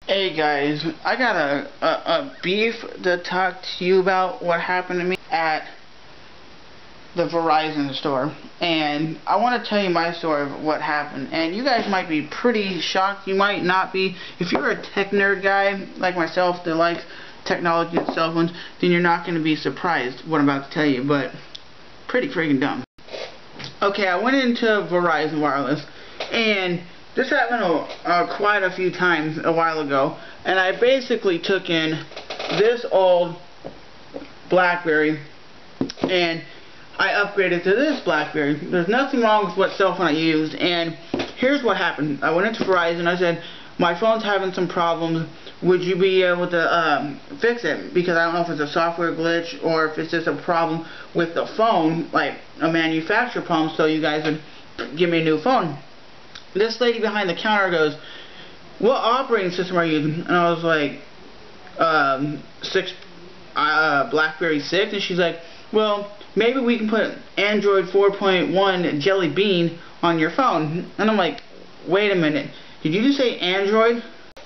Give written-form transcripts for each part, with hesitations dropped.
Hey guys, I got a beef to talk to you about what happened to me at the Verizon store. And I want to tell you my story of what happened. And you guys might be pretty shocked, you might not be. If you're a tech nerd guy like myself that likes technology and cell phones, then you're not going to be surprised what I'm about to tell you, but pretty freaking dumb. Okay, I went into Verizon Wireless, and this happened quite a few times a while ago, and I basically took in this old BlackBerry and I upgraded to this BlackBerry. There's nothing wrong with what cell phone I used, and here's what happened. I went into Verizon, I said, my phone's having some problems, would you be able to fix it? Because I don't know if it's a software glitch or if it's just a problem with the phone, like a manufacturer problem, so you guys would give me a new phone. This lady behind the counter goes, what operating system are you using? And I was like, BlackBerry 6, and she's like, well, maybe we can put Android 4.1 Jelly Bean on your phone. And I'm like, wait a minute, did you just say Android?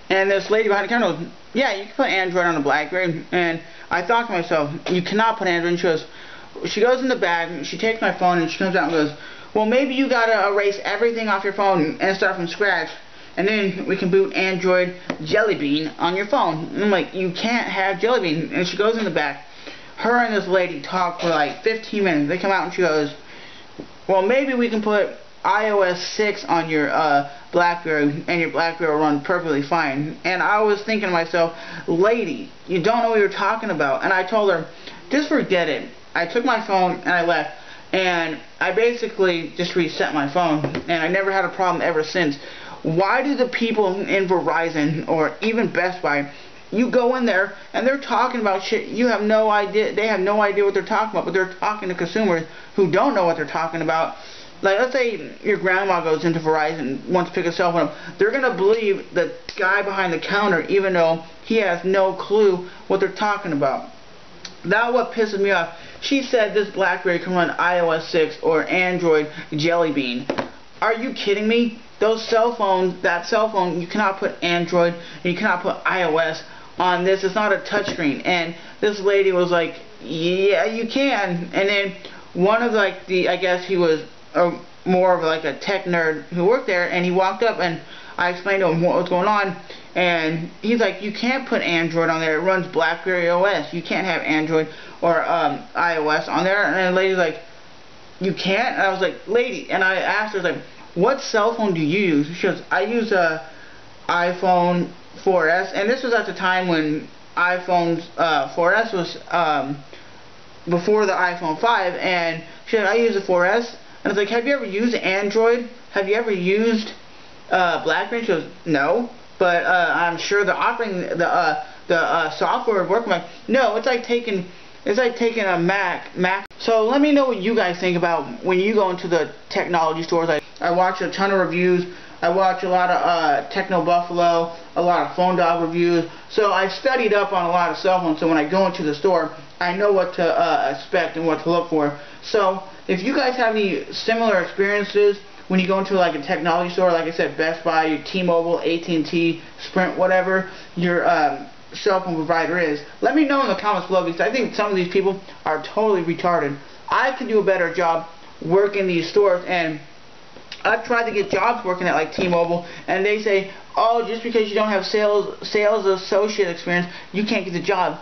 And this lady behind the counter goes, yeah, you can put Android on a BlackBerry. And I thought to myself, you cannot put Android. And she goes in the bag, she takes my phone, and she comes out and goes, well, maybe you gotta erase everything off your phone and start from scratch, and then we can boot Android Jelly Bean on your phone. And I'm like, you can't have Jelly Bean. And she goes in the back. Her and this lady talk for like 15 minutes. They come out and she goes, well, maybe we can put iOS 6 on your BlackBerry, and your BlackBerry will run perfectly fine. And I was thinking to myself, lady, you don't know what you're talking about. And I told her, just forget it. I took my phone and I left. And I basically just reset my phone, and I never had a problem ever since. Why do the people in Verizon or even Best Buy, you go in there and they're talking about shit you have no idea, they have no idea what they're talking about, but they're talking to consumers who don't know what they're talking about. Like, let's say your grandma goes into Verizon, wants to pick a cell phone up, they're going to believe the guy behind the counter even though he has no clue what they're talking about. That's what pisses me off. She said this BlackBerry can run iOS 6 or Android Jelly Bean. Are you kidding me? Those cell phones, that cell phone, you cannot put Android and you cannot put iOS on this. It's not a touchscreen. And this lady was like, yeah, you can. And then one of like I guess he was more of like a tech nerd who worked there, and he walked up and I explained to him what was going on, and he's like, you can't put Android on there, it runs BlackBerry OS, you can't have Android or iOS on there. And the lady's like, you can't? And I was like, lady, and I asked her, like, what cell phone do you use? She goes, I use a iPhone 4S, and this was at the time when iPhone 4S was before the iPhone 5, and she said, I use a 4S. And I was like, have you ever used Android? Have you ever used BlackBerry? She goes, no, but I'm sure the software would work. I'm like, no, it's like taking a Mac. So let me know what you guys think about when you go into the technology stores. I watch a ton of reviews. I watch a lot of Techno Buffalo, a lot of Phone Dog reviews. So I studied up on a lot of cell phones. So when I go into the store, I know what to expect and what to look for. So if you guys have any similar experiences when you go into like a technology store, like I said, Best Buy, your T-Mobile, AT&T, Sprint, whatever your cell phone provider is, let me know in the comments below, because I think some of these people are totally retarded. I could do a better job working these stores, and I've tried to get jobs working at like T-Mobile, and they say, oh, just because you don't have sales associate experience, you can't get the job.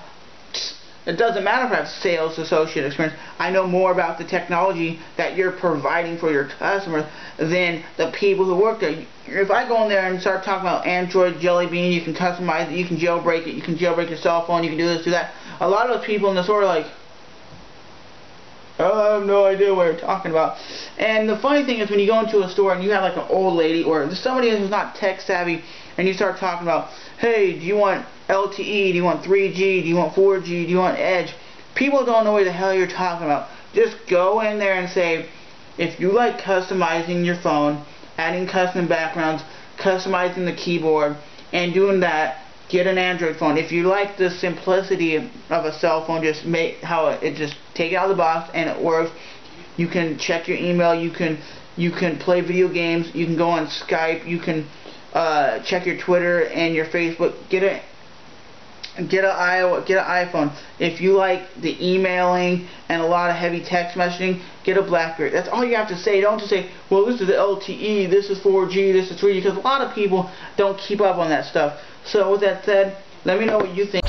It doesn't matter if I have sales associate experience. I know more about the technology that you're providing for your customers than the people who work there. If I go in there and start talking about Android Jelly Bean, you can customize it, you can jailbreak it, you can jailbreak your cell phone, you can do this, do that. A lot of those people in the store are like, oh, I have no idea what you're talking about. And the funny thing is, when you go into a store and you have like an old lady or somebody who's not tech savvy, and you start talking about, hey, do you want LTE, do you want 3G, do you want 4G, do you want Edge? People don't know what the hell you're talking about. Just go in there and say, if you like customizing your phone, adding custom backgrounds, customizing the keyboard, and doing that, get an Android phone. If you like the simplicity of a cell phone, just make how it just take it out of the box and it works. You can check your email, you can play video games, you can go on Skype, you can check your Twitter and your Facebook. Get an iPhone. If you like the emailing and a lot of heavy text messaging, get a BlackBerry. That's all you have to say. Don't just say, well, this is the LTE, this is 4G, this is 3G, because a lot of people don't keep up on that stuff. So with that said, let me know what you think.